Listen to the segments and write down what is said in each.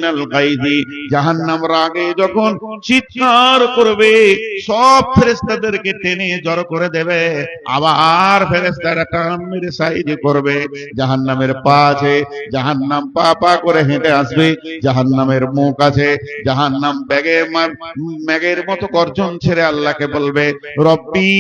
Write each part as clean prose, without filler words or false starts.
মিনাল গাইজি, জাহান্নাম রাগে যখন চিৎকার করবে সব ফেরেশতাদেরকে টেনে জড়ো করে দেবে, আবার ফেরেশতারা টান মেরে সাইজ করবে। জাহান্নামের পা আছে, জাহান্নাম পা পা করে হেঁটে আসবে। জাহান্নামের মুখ আছে, জাহান্নাম ম্যাগের মতো গর্জন ছেড়ে আল্লাহকে বলবে, রব্বি,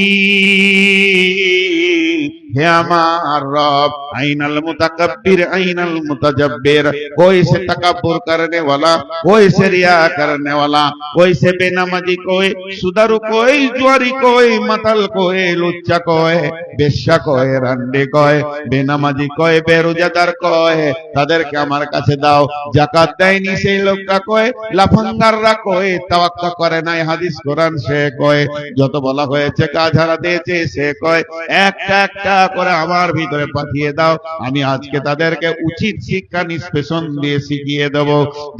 হে আমার রব, আইনাল মুতাকাব্বির আইনাল মুতাজাব্বির, कोई से तकब्बुर करने वाला, कोई से रिया करने वाला, कोई से बेनमाजी, कोई सुदारू, कोई जुआरी, कोई मतल, कोई लुच्चा, कोई বেশ্যা, কোয় রান্ডে, কোয় বেনামাজি, কোয় বেরোজাদার, কোয় তাদেরকে আমার কাছে দাও। যাকাত দেয়নি সেই লোকটা কয়, লাফাঙ্গাররা কয়, তাওয়াক্কা করে নাই হাদিস কোরআন সে কয়, যত বলা হয়েছে কাজ হারা দিয়েছে সে কয়, একটা একটা করে আমার ভিতরে পাঠিয়ে দাও, আমি আজকে তাদেরকে উচিত শিক্ষা নিষ্পেষণ দিয়ে শিখিয়ে দেব।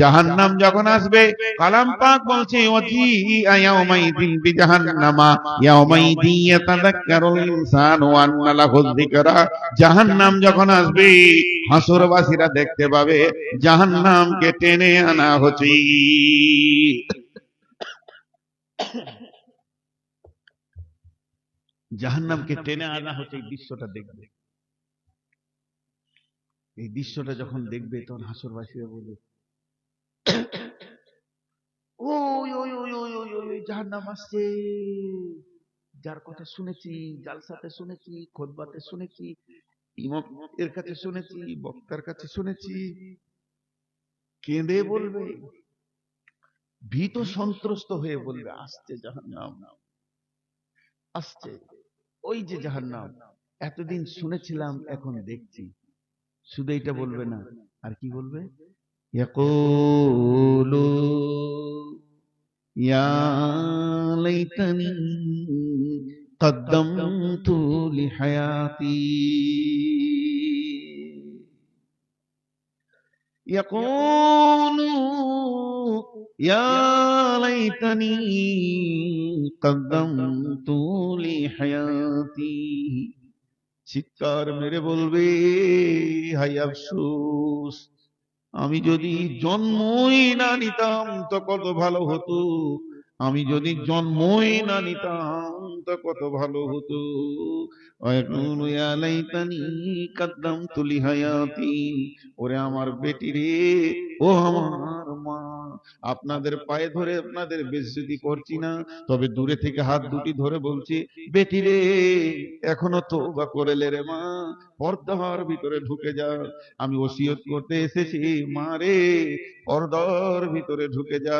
জাহান্নাম যখন আসবে, কালাম পাক বলছে, ওয়াজি ইয়াউমাইদিন বিজাহান্নামা ইয়াউমাইদিন ইয়াতাযাক্কারুল ইনসানু ওয়া আন্না লাহুয যিকরা। জাহান্নাম যখন আসবে, হাসরবাসীরা দেখতে পাবে জাহান্নামকে টেনে আনা হচ্ছে। জাহান্নামকে টেনে আনা হচ্ছে, এই দৃশ্যটা দেখবে। এই দৃশ্যটা যখন দেখবে তখন হাসরবাসীরা বলবে, ওই ওই ওই ওই ওই ওই জাহান্নাম আসছে, যার কথা শুনেছি, জালসাতে শুনেছি, খুতবাতে শুনেছি, ইমামের কাছে শুনেছি, বক্তার কাছে শুনেছি। কেঁদে বলবে, ভীত সন্ত্রস্ত হয়ে বলবে, আসছে জাহান্নাম, আসছে, ওই যে জাহান্নাম, এতদিন শুনেছিলাম এখন দেখছি। শুধু এটা বলবে না, আর কি বলবে, ইয়াকুলু ইয়া লাইতানি কদ্দামতু লিহায়াতি, ইয়াকুলু ইয়া লাইতানি কদ্দামতু লিহায়াতি, চিৎকার মেরে বলবে, হায় আফসোস, আমি যদি জন্মই না নিতাম তো কত ভালো হতো, আমি যদি জন্মই না নিতাম তো কত ভালো হতো। ওরে আমার বেটি রে, ও আমার মা, আপনাদের পায়ে ধরে আপনাদের বেইজ্জতি করছি না, তবে দূরে থেকে হাত দুটি ধরে বলছি, বেটি রে, এখনো তওবা করেলে রে মা, পর্দার ভিতরে ঢুকে যা। আমি ওসিয়ত করতে এসেছি, মা রে, পর্দার ভিতরে ঢুকে যা।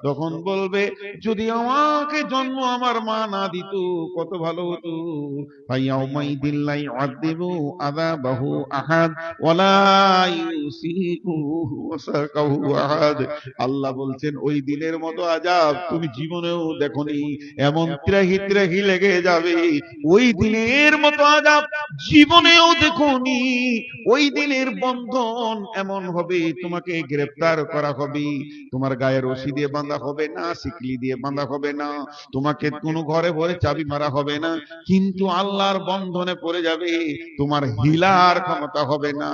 তখন বলবে, যদি আমাকে জন্ম আমার মা না দিত কত ভালো হতো। ফায়াউমাইদিন লা ইউআযিবু আযাবাহু আহাদ ওয়ালা ইউসিকু ওয়াসাকাহু আহাদ। আল্লাহ বলছেন, ওই দিনের মতো আযাব তুমি জীবনেও দেখোনি, এমন ত্রাহি ত্রাহি লেগে যাবে, ওই দিনের মতো আযাব জীবনেও দেখোনি। ওই দিনের বন্ধন এমন হবে, তোমাকে গ্রেফতার করা হবে, তোমার গায়ে রশি দিয়ে বাঁধা হবে না, শিকলি দিয়ে বাঁধা হবে না, তোমাকে কোনো ঘরে ভরে চাবি মারা হবে না, কিন্তু আল্লাহর বন্ধনে পড়ে যাবে, তোমার হিলার ক্ষমতা হবে না,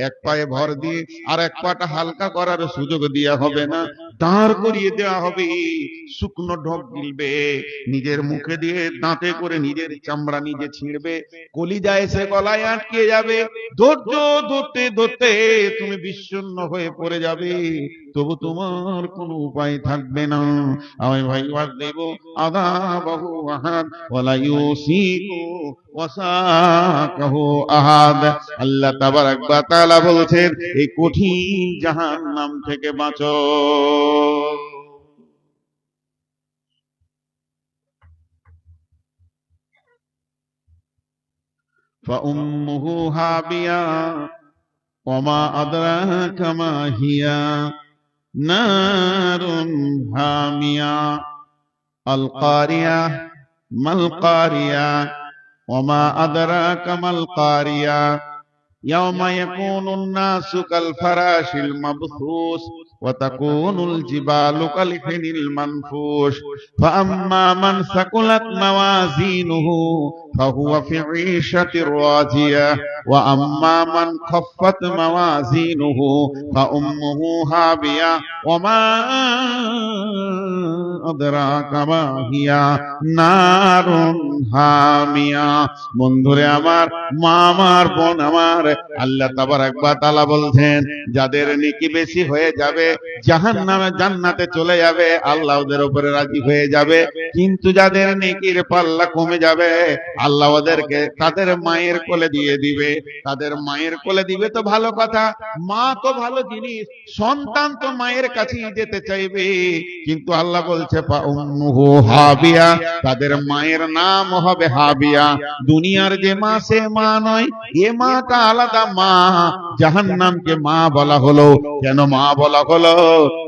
এক পায়ে ভর দিয়ে আর এক পাটা হালকা করার সুযোগ দেওয়া হবে না, দাঁড় করিয়ে দেওয়া হবে, শুকনো ঢোক গিলবে, নিজের মুখে দিয়ে দাঁতে করে নিজের চামড়া নিজে ছিঁড়বে, কলিজা এসে গলায় আটকে যাবে, ধৈর্য ধরতে ধরতে তুমি বিষণ্ণ হয়ে পড়ে যাবে, তবু তোমার কোনো উপায় থাকবে না। আমি ভাই দেব আযাবাহু আহাদ ওয়ালা ইউসিকু ওয়াসাকাহু আহাদ। আল্লাহ তাবারাক ওয়া তাআলা বলেছেন, এই কঠিন জাহান্নাম থেকে বাঁচো। ফাউম্মুহু হাবিয়া ওয়ামা আদরাকা মা হিয়া নারুন হামিয়া আল কারিয়া মাল কারিয়া ওয়ামা আদরাকা মাল কারিয়া ইয়াওমা ইয়াকুনুন নাসু কাল ফারাশিল মাবথুস وتكون الجبال كالعهن المنفوش فأما من ثقلت موازينه فهو في عيشة راضية وأما من خفت موازينه فأمه هاوية وما أدراك ما هي نار হামিয়া। বন্ধুরে আমার, মা আমার, বোন আমার, আল্লাহ তাবারক ওয়া তাআলা বলছেন যাদের নেকি বেশি হয়ে যাবে জাহান্নামে জান্নাতে চলে যাবে, আল্লাহ ওদের উপরে রাজি হয়ে যাবে। কিন্তু যাদের নেকির পাল্লা কমে যাবে আল্লাহ ওদেরকে তাদের মায়ের কোলে দিয়ে দিবে। তাদের মায়ের কোলে দিবে তো ভালো কথা, মা তো ভালো জিনিস, সন্তান তো মায়ের কাছেই যেতে চাইবে। কিন্তু আল্লাহ বলছে ফা উম্মুহু হাবিয়া, তাদের মায়ের নাম হবে হাবিয়া। দুনিয়ার যে মা সে মা নয়, এ মাটা আলাদা মা। জাহান্নামকে মা বলা হলো কেন? মা বলা হলো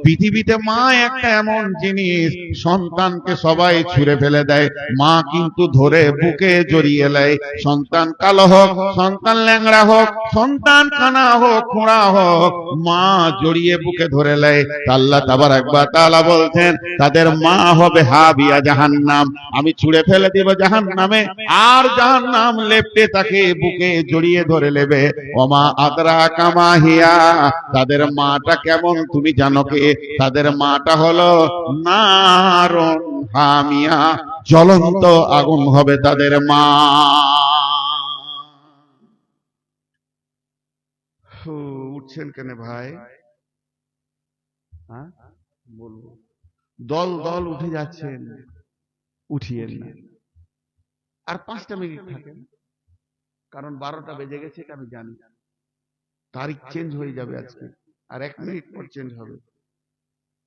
পৃথিবীতে মা একটা এমন জিনিস, সন্তানকে সবাই ছুঁড়ে ফেলে দেয়, মা কিন্তু ধরে বুকে জড়িয়ে নেয়। সন্তান কালো হোক, সন্তান ল্যাংড়া হোক, সন্তান কানা হোক, খোঁড়া হোক, মা জড়িয়ে বুকে ধরে নেয়। আল্লাহ তাবারক ওয়া তাআলা বলছেন তাদের মা হবে হাবিয়া, জাহান্নাম। আমি ছুঁড়ে ফেলে দেব জাহান্নামে, আর জাহান্নাম লেপ্টে তাকে বুকে জড়িয়ে ধরে নেবে। ওমা আদরাকা মা হিয়া, তাদের মাটা কেমন তুমি জানো কি? তাদের মাটা হলো নারুন হামিয়া, জ্বলন্ত আগুন হবে তাদের মা। উঠছেন কেন ভাই? হ্যাঁ বলবো, দল দল উঠে যাচ্ছেন, উঠিয়েন না। আর 5টা মিনিট থাকেন, কারণ 12টা বেজে গেছে, এটা আমি জানি। তারিখ চেঞ্জ হয়ে যাবে আজকে, আর 1 মিনিট পর চেঞ্জ হবে।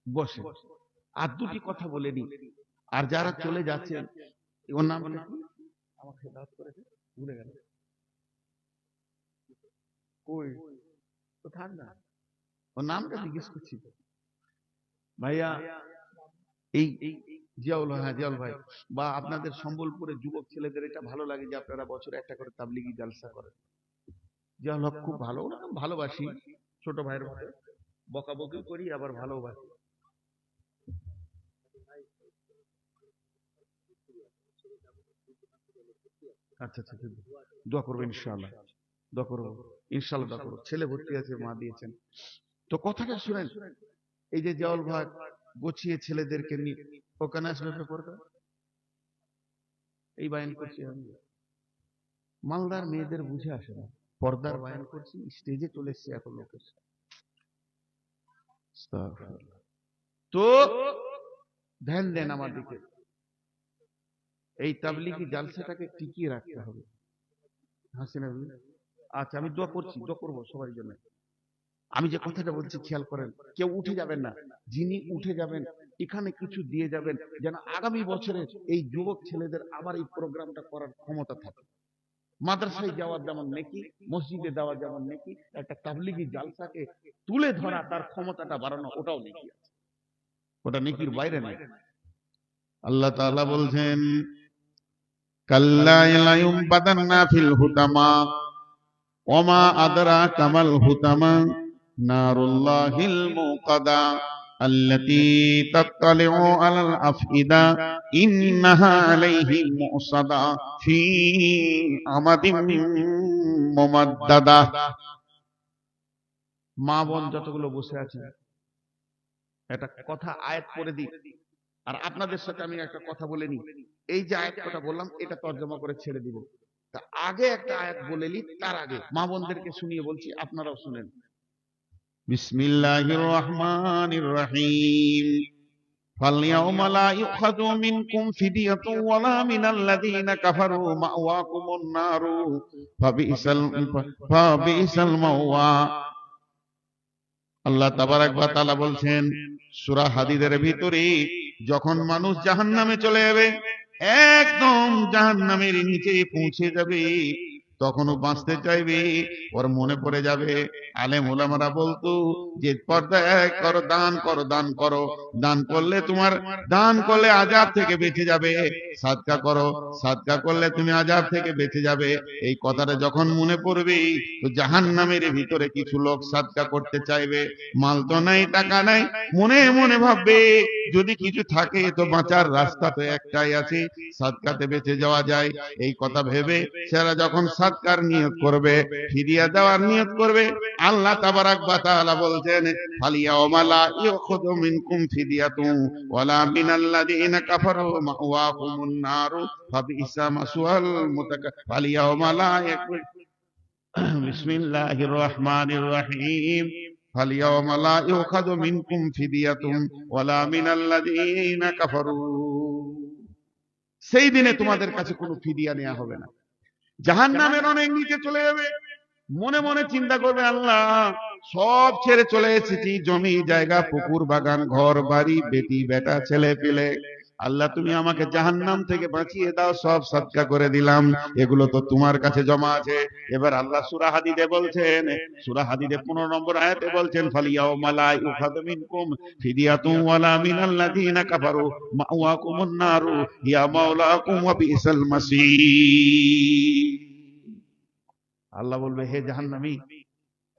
বসে আর 2টি কথা বলে নি। আর যারা চলে যাচ্ছেন, ওর নাম কি? আমাকে দাওয়াত করেছে, ভুলে গেল। কই তো থাক না, ওর নামটা জিজ্ঞেস করছি তো ভাইয়া। এই জিয়াউল, হ্যাঁ জিয়াউল ভাই, বা আপনাদের সম্বলপুরের যুবক ছেলেদের এটা ভালো লাগে যে আপনারা বছরে একটা করে তাবলিগি জালসা করেন। জিয়াউল হক খুব ভালো, ওরা ভালোবাসি, ছোট ভাইয়ের মতো বকাবকি করি, আবার ভালোবাসি। আচ্ছা আচ্ছা, দোয়া করবো ইনশাআল্লাহ, দোয়া করবো ইনশাআল্লাহ, দোয়া করবো। ছেলে ভর্তি আছে, মা দিয়েছেন। তো কথাটা শুনেন, এই যে জিয়াউল ভাই গোছিয়ে ছেলেদেরকে নিয়ে ওখানে আসবে পর্দা, এই বায়ান করছি আমি। মালদার মেয়েদের বুঝে আসে না, পর্দার বায়ান করছি, স্টেজে চলে এসছে এখন লোকের। তো ধ্যান দেন আমার দিকে, এই তাবলিগি জালসাটাকে টিকিয়ে রাখতে হবে। হাসিনা, আচ্ছা আমি দোয়া করছি, দোয়া করবো সবার জন্য। আমি যে কথাটা বলছি খেয়াল করেন, কেউ উঠে যাবেন না। যিনি উঠে যাবেন এখানে কিছু দিয়ে যাবেন, যেন আগামী বছরে এই যুবক ছেলেদের আবার এই প্রোগ্রামটা করার ক্ষমতা থাকে। মাদ্রাসায় যাওয়ার যেমন নেকি, মসজিদে যাওয়ার যেমন নেকি, একটা তাবলিগি জালসাকে তুলে ধরা, তার ক্ষমতাটা বাড়ানো, ওটাও নেকি আছে, ওটা নেকির বাইরে নাই। আল্লাহ তাআলা বলছেন কাল্লা লায়ুমবাদান্না ফিল হুতামা ওমা আদরাকা মাল হুতামা নারুল্লাহিল মুকাদা আল্লাতী তাত্তালিউ আলাল আফইদা ইন্নাহা আলাইহিম মুসাদা ফি আমাদিন মুমাদ্দাদা। মা বোন যতগুলো বসে আছেন, একটা কথা আয়াত পড়ে দিই, আর আপনাদের সাথে আমি একটা কথা বলে নিই। এই যে আয়াত কথা বললাম, এটা তর্জমা করে ছেড়ে দিব। তা আগে একটা আয়াত বলে নিই, তার আগে মা বোনদেরকে শুনিয়ে বলছি, আপনারাও শুনেন। বিসমিল্লাহির রহমানির রহিম। فاليوم لا يؤخذ منكم فدية ولا من الذين كفروا مأواكم النار فبئس المأوى। আল্লাহ তাবারক ওয়া তাআলা বলছেন সূরা হাদীদের ভিতরে, যখন মানুষ জাহান্নামে চলে যাবে, একদম জাহান্নামের নিচে পৌঁছে যাবে, তখনও বাঁচতে চাইবে, ওর মনে পড়ে যাবে আলেম ওলামারা বলতো যে পর্দায় করো, দান করো, দান করো, দান করলে তোমার, দান করলে আযাব থেকে বেঁচে যাবে, সাদকা করো, সাদকা করলে তুমি আযাব থেকে বেঁচে যাবে। এই কথাটা যখন মনে পড়বে তো জাহান্নামের ভিতরে কিছু লোক সাদকা করতে চাইবে, মাল তো নাই, টাকা নাই, মনে মনে ভাববে যদি কিছু থাকে তো বাঁচার রাস্তা তো একটাই আছে, সাদকাতে বেঁচে যাওয়া যায়। এই কথা ভেবে সেরা যখন সাদকার নিয়ত করবে, ফিদিয়া দেওয়ার নিয়ত করবে, আল্লাহ তাবারাক ওয়া তাআলা বলছেন ফালিয়াউমা লা ইউখাযু মিনকুম ফিদিয়াতুন ওয়ালা মিনাল্লাযীনা কাফারু মাওয়াকুমুন নারু ফাবিসা মাসওয়াল ফালিয়াউমা লা ইয়াকুল বিসমিল্লাহির রহমানির রহিম ফালিয়াউমা লা ইউখাযু মিনকুম ফিদিয়াতুন ওয়ালা মিনাল্লাযীনা কাফারু। সেই দিনে তোমাদের কাছে কোনো ফিদিয়া নেওয়া হবে না। জাহান্নামের অনেক নিচে চলে যাবে, মনে মনে চিন্তা করবে আল্লাহ সব ছেড়ে চলে এসেছি, জমি জায়গা, পুকুর বাগান, ঘর বাড়ি, বেটি বেটা, ছেলে পেলে, আল্লাহ তুমি আমাকে জাহান্নাম থেকে বাঁচিয়ে দাও, সব সদকা করে দিলাম, এগুলো তো তোমার কাছে জমা আছে। এবার আল্লাহ সূরা হাদিদে বলছেন, সূরা হাদিদে 15 নম্বর আয়াতে বলছেন ফালিয়াউমা লা ইউখাযু মিনকুম ফিদিয়াতুন ওয়ালা মিনাল্লাযীনা কাফারু মাওয়াকুমুন নারু ইয়া মাওলাকুম ওয়া বিসাল মাসীর। আল্লাহ বলবে হে জাহান্নামী,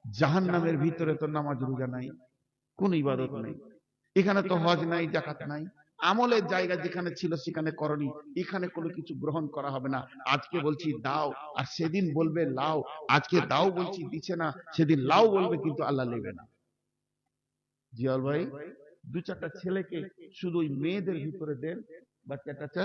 জাহান্নামের ভিতরে তো নামাজ রোজা নাই, কোন ইবাদত নাই, এখানে তো হজ নাই, যাকাত নাই, আমলের জায়গা যেখানে ছিল সেখানে করনি, এখানে কোনো কিছু গ্রহণ করা হবে না। আজকে বলছি দাও আর সেদিন বলবে লাও, আজকে দাও বলছি দিচ্ছে না, সেদিন লাও বলবে কিন্তু আল্লাহ নেবে না। জিয়াল ভাই, দু চারটা ছেলেকে শুধু ওই মেয়েদের ভিতরে দেন, বাচ্চাটা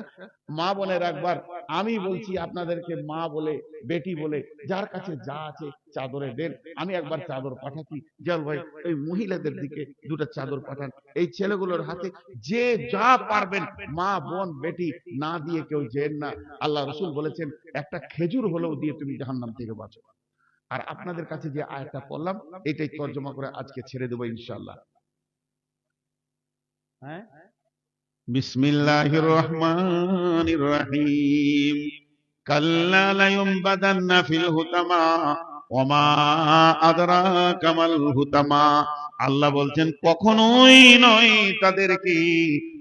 মা বলে রাখবার, আমি বলছি আপনাদেরকে মা বলে, বেটি বলে, যার কাছে যা আছে চাদরে দেন। আমি একবার চাদর পাঠাচ্ছি, জিয়াল ভাই ওই মহিলাদের দিকে দুটো চাদর পাঠান, এই ছেলেগুলোর হাতে যে যা পারবেন, মা বোন বেটি না দিয়ে কেউ যেন না। আল্লাহ রসুল বলেছেন একটা খেজুর হলেও দিয়ে তুমি জাহান্নাম থেকে বাঁচো। আর আপনাদের কাছে যে আয়াতটা পড়লাম এটাই তর্জমা করে আজকে ছেড়ে দেবো ইনশাআল্লাহ। হ্যাঁ, বিসমিল্লাহির রহমানির রহিম কাল্লা লায়ুমবাদান্না ফিল হুতামা ওমা আদরাকা মাল হুতামা। আল্লাহ বলছেন কখনোই নয় তাদেরকে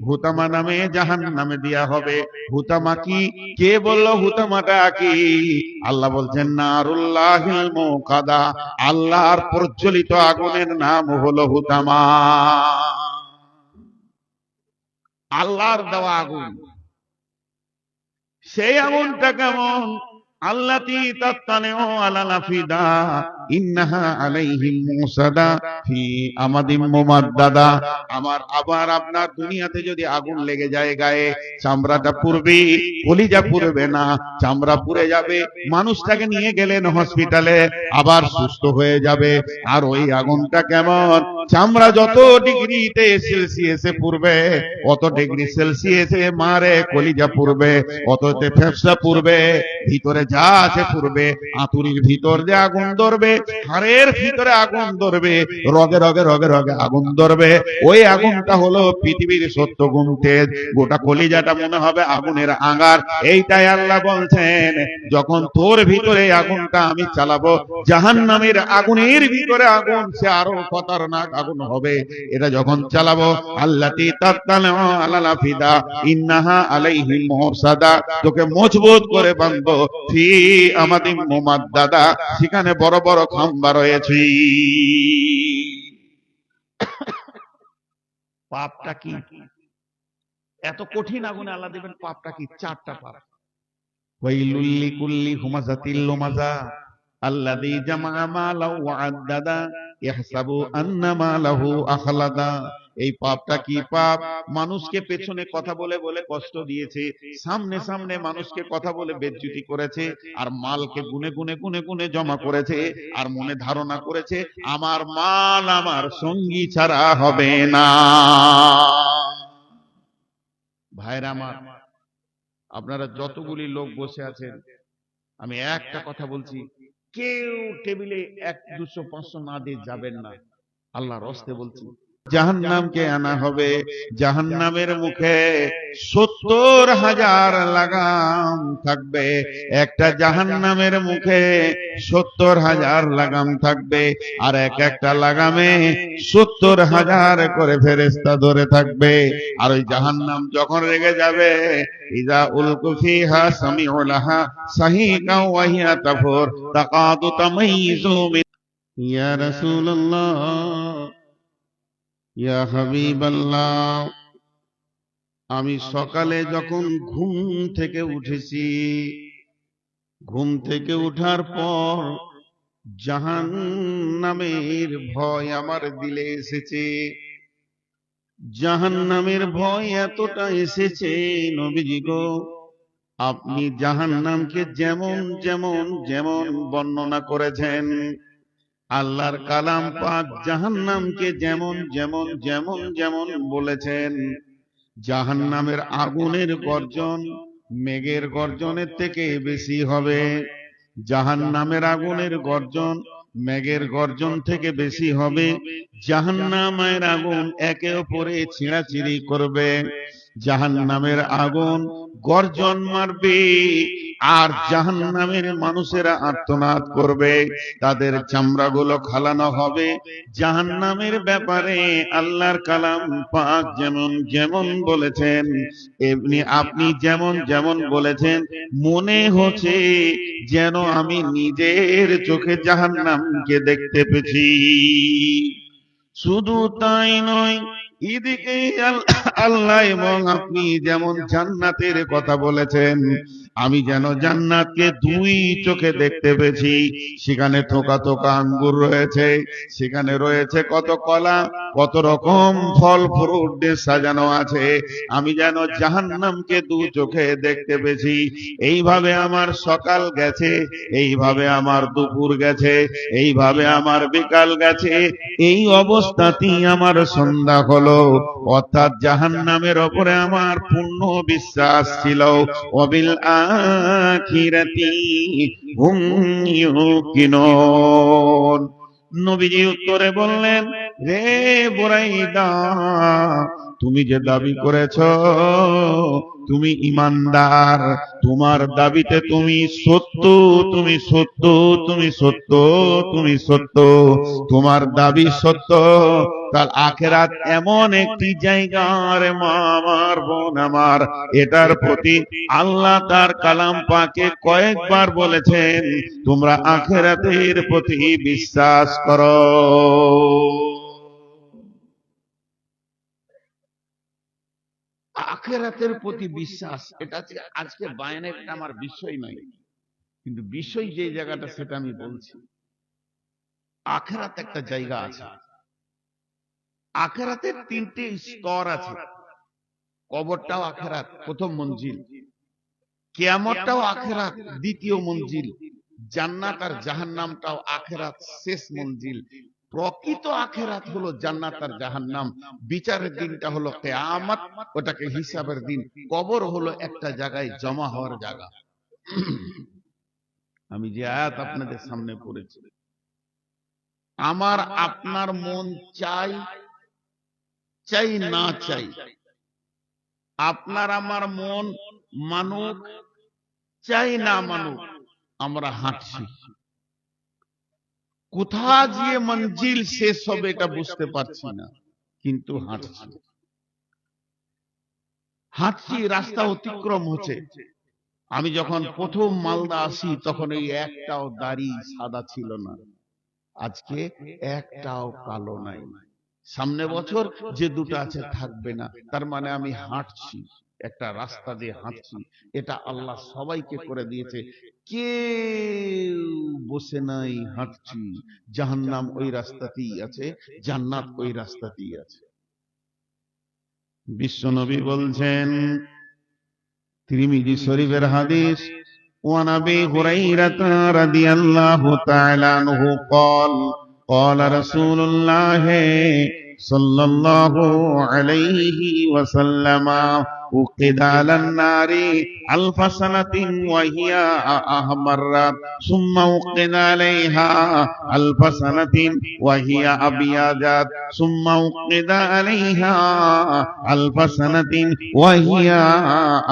হুতামা নামে জাহান্নামে দেয়া হবে। হুতামা কি? কে বলল হুতামাটা কি? আল্লাহ বলছেন নারুল্লাহিল মুকাদা, আল্লাহর প্রজ্বলিত আগুনের নাম হলো হুতামা, আল্লাহর দেওয়া আগুন। সেই আগুনটা কেমন? আল্লাতী তাত্তালিউ আলাল আফিদা ইন্নাহা আলাইহিম মুসাদা ফি আমাদিম মুমাদ্দাদা। আমার আবার আপনার দুনিয়াতে যদি আগুন লেগে যায় গায়ে, চামড়াটা পুড়বে, কলিজা পুড়বে না, চামড়া পুড়ে যাবে। মানুষটাকে নিয়ে গেলেন হসপিটালে, আবার সুস্থ হয়ে যাবে। আর ওই আগুনটা কেমন? চামড়া যত ডিগ্রিতে সেলসিয়াসে পুড়বে, অত ডিগ্রি সেলসিয়াসে মারে কলিজা পুড়বে, অততে ফেফসা পুড়বে, ভিতরে যা আছে পুড়বে। আঁতুরির ভিতর যে আগুন ধরবে, হাড়ের ভিতরে আগুন ধরবে, রগে রগে রগে রগে আগুন ধরবে। ওই আগুনটা হলো পৃথিবীর 70 গুণ তেজ। গোটা কলিজাটা মনে হবে আগুনের আঙ্গার। এইটাই আল্লাহ বলছেন যখন তোর ভিতরে আগুনটা আমি চালাবো, জাহান্নামের আগুনের ভিতরে আগুন, সে আরো খতরনাক আগুন হবে। এটা যখন চালাবো, আল্লাতী তাত্তালিউ আলাল আফিদা ইন্নাহা আলাইহিম মুসাদা, তোকে মজবুত করে বাঁধবো ফি আমাদিম মুমাদ্দাদা, সেখানে বড় বড় খাম্বা রয়েছে। পাপটা কি? এত কঠিন আগুনে আল্লাহ দেবেন পাপটা কি? 4টা পাপ। ওয়াইলুল লিকুল্লি হুমাযাতিল লুমাযা আল্লাযী জামা মালাহু ওয়া আদ্দাদা ইয়াহসাবু আন্না মালাহু আখলাদা। এই পাপটা কি পাপ? মানুষকে পেছনে কথা বলে বলে কষ্ট দিয়েছে, সামনে সামনে মানুষকে কথা বলে বেজ্জতি করেছে, আর মালকে গুনে গুনে গুনে গুনে জমা করেছে, আর মনে ধারণা করেছে আমার মাল আমার সঙ্গী ছাড়া হবে না। ভাইরা আমার, আপনারা যতগুলি লোক বসে আছেন, আমি একটা কথা বলছি, কেউ টেবিলে 100, 200, 500 না দিয়ে যাবেন না। আল্লাহর হস্তে বলছি, জাহান্নামকে আনা হবে। জাহান্নামের মুখে 70,000 লাগাম থাকবে। একটা জাহান্নামের মুখে 70,000 লাগাম থাকবে, আর এক একটা লাগামে 70,000 করে ফেরেশতা ধরে থাকবে। আর ওই জাহান্নাম যখন রেগে যাবে, ইযা উলকু ফিহা সামিউ লাহা সাহিকা ওয়া হিয়া তাফুর তাকাদু তামাইযু মিন। ইয়া রাসূলুল্লাহ, ইয়া হাবিবাল্লাহ, আমি সকালে যখন ঘুম থেকে উঠেছি, ঘুম থেকে উঠার পর জাহান্নামের ভয় আমার দিলে এসেছে। জাহান্নামের ভয় এতটা এসেছে, নবীজি গো, আপনি জাহান্নামকে যেমন যেমন যেমন বর্ণনা করেছেন, আল্লাহর কালাম পাক জাহান্নামকে যেমন যেমন যেমন যেমন বলেছেন, জাহান্নামের আগুনের গর্জন মেঘের গর্জনের থেকে বেশি হবে। জাহান্নামের আগুনের গর্জন মেঘের গর্জন থেকে বেশি হবে। জাহান্নামের আগুন একে অপরে ছিঁড়াছিঁড়ি করবে। জাহান্নামের আগুন গর্জন মারবে, আর জাহান্নামের মানুষেরা আর্তনাদ করবে, তাদের চামড়াগুলো খালানো হবে। জাহান্নামের ব্যাপারে আল্লাহর কালাম পাক যেমন যেমন বলেছেন, এমনি আপনি যেমন যেমন বলেছেন, মনে হচ্ছে যেন আমি নিজের চোখে জাহান্নামকে দেখতে পেয়েছি। শুধু তাই নয়, এদিকে আল্লাহ এবং আপনি যেমন জান্নাতের কথা বলেছেন, আমি যেন জান্নাতকে দুই চোখে দেখতে পেয়েছি। সেখানে থোকা থোকা আঙ্গুর রয়েছে, সেখানে রয়েছে কত কলা, কত রকম ফল ফ্রুট দিয়ে সাজানো আছে। আমি যেন জাহান্নামকে দু চোখে দেখতে পেয়েছি। এইভাবে আমার সকাল গেছে, এইভাবে আমার দুপুর গেছে, এইভাবে আমার বিকাল গেছে, এই অবস্থাতেই আমার সন্ধ্যা হলো। অর্থাৎ জাহান্নামের ওপরে আমার পূর্ণ বিশ্বাস ছিল। ওয়াবিল আখিরাতি হুম ইউকিনুন। নবীজি উত্তরে বললেন, রে বুরাইদা, তুমি যে দাবি করেছ তুমি ইমানদার, তোমার দাবিতে তুমি সত্য, তুমি সত্য, তুমি সত্য, তুমি সত্য, তোমার দাবি সত্য। কাল আখিরাত এমন একটি জায়গা রে মা আমার, বোন আমার, এটার প্রতি আল্লাহ তার কালাম পাকে কয়েকবার বলেছেন, তোমরা আখিরাতের প্রতি বিশ্বাস করো। আখিরাতের প্রতি বিশ্বাস, এটা আজকে বায়ানের আমার বিষয় নয়, কিন্তু বিষয় যে জায়গাটা সেটা আমি বলছি। আখিরাত একটা জায়গা আছে। আখিরাতের তিনটে স্তর আছে। কবরটাও আখিরাত, প্রথম মঞ্জিল। কিয়ামতটাও আখিরাত, দ্বিতীয় মঞ্জিল। জান্নাত আর জাহান্নামটাও আখিরাত, শেষ মঞ্জিল। প্রকৃত আখিরাত হলো জান্নাত আর জাহান্নাম। বিচারের দিনটা হলো কিয়ামত, ওটাকে হিসাবের দিন। কবর হলো একটা জায়গায় জমা হওয়ার জায়গা। আমি যে আয়াত আপনাদের সামনে পড়েছি, আমার আপনার মন চাই চাই না চাই, আপনার আমার মন মানুক চাই না মানুক, আমরা হাঁটছি। কোথা গিয়ে মঞ্জিল শেষ হবে এটা বুঝতে পারছি না, কিন্তু হাঁটছি। হাঁটছি, রাস্তা অতিক্রম হচ্ছে। আমি যখন প্রথম মালদা আসি তখন এই একটাও দাড়ি সাদা ছিল না, আজকে একটাও কালো নাই। সামনে বছর যে দুটো আছে থাকবে না। তার মানে আমি হাঁটছি, একটা রাস্তা দিয়ে হাঁটছি। এটা আল্লাহ সবাইকে করে দিয়েছে, কেউ বসে নাই, হাঁটছি। জাহান্নাম ওই রাস্তাতেই আছে, জান্নাত ওই রাস্তাতেই আছে। বিশ্বনবী বলছেন, তিরমিজি শরীফের হাদিস, ওয়ান আবি হুরায়রা রাদিয়াল্লাহু তাআলা আনহু قال قال رسول الله صلى الله عليه وسلم উকিদা আলান নারি আলফা সানাতিন ওয়া হিয়া আহমাররাত সুম্মা উকিদা আলাইহা আলফা সানাতিন ওয়া হিয়া আবিয়াদাত সুম্মা উকিদা আলাইহা আলফা সানাতিন ওয়া হিয়া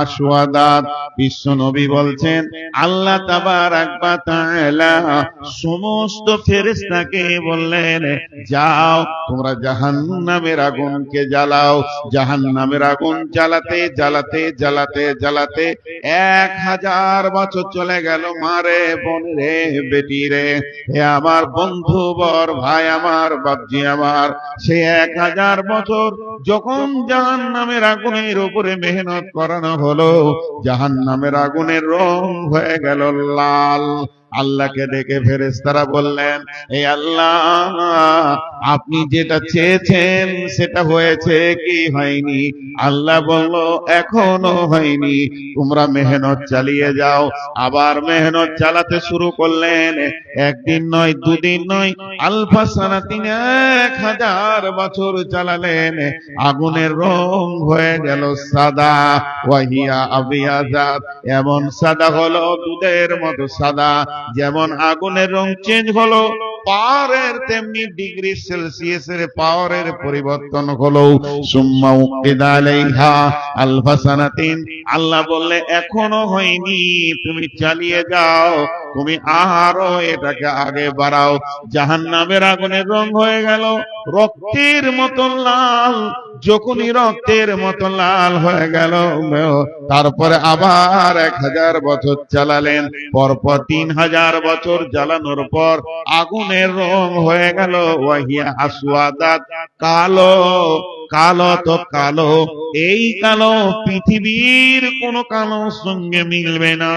আসওয়াদাত। বিশ্ব নবী বলছেন আল্লাহ তাবারাক ওয়া তাআলা সমস্ত ফেরেশতাকে বললেন, যাও তোমরা জাহান্নামের আগুনকে জ্বালাও। জাহান্নামের আগুন জ্বালাতে জ্বালাতে জ্বালাতে জ্বালাতে 1000 বছর চলে গেল। মারে বোন রে, বেটি রে, হে আমার বন্ধু বর, ভাই আমার, বাপজি আমার, সে 1000 বছর যখন জাহান্নামের আগুনের উপরে মেহনত করানো হলো, জাহান্নামের আগুনের রং হয়ে গেল লাল। আল্লাহকে ডেকে ফেরেশতারা বললেন, এই আল্লাহ, আপনি যেটা চেয়েছেন সেটা হয়েছে কি হয়নি? আল্লাহ বলল, এখনো হয়নি, তোমরা মেহনত চালিয়ে যাও। আবার মেহনত চালাতে শুরু করলেন। একদিন নয়, দুদিন নয়, আলফা সানাতিন 1000 বছর চালালেন। আগুনের রং হয়ে গেল সাদা, ওয়াহিয়া আবিয়াজাত, এমন সাদা হলো দুধের মতো সাদা। যেমন আগুনের রং চেঞ্জ হলো, পাওয়ারের তেমনি ডিগ্রি সেলসিয়াসের পাওয়ারের পরিবর্তন হলো। সুম্মা উকিদা আলাইহা আলফা সানাতিন, আল্লাহ বললে এখনো হয়নি, তুমি চালিয়ে যাও, তুমি আরো এটাকে আগে বাড়াও। জাহান্নামের আগুনের রং হয়ে গেল রক্তের মতো লাল। যখনই রক্তের মতো লাল হয়ে গেল, তারপরে আবার 1000 বছর চালালেন। পরপর 3000 বছর জ্বালানোর পর আগুনের রং হয়ে গেল ওয়াহিয়া আসওয়াদাত, কালো। কালো তো কালো, এই কালো পৃথিবীর কোন কালোর সঙ্গে মিলবে না।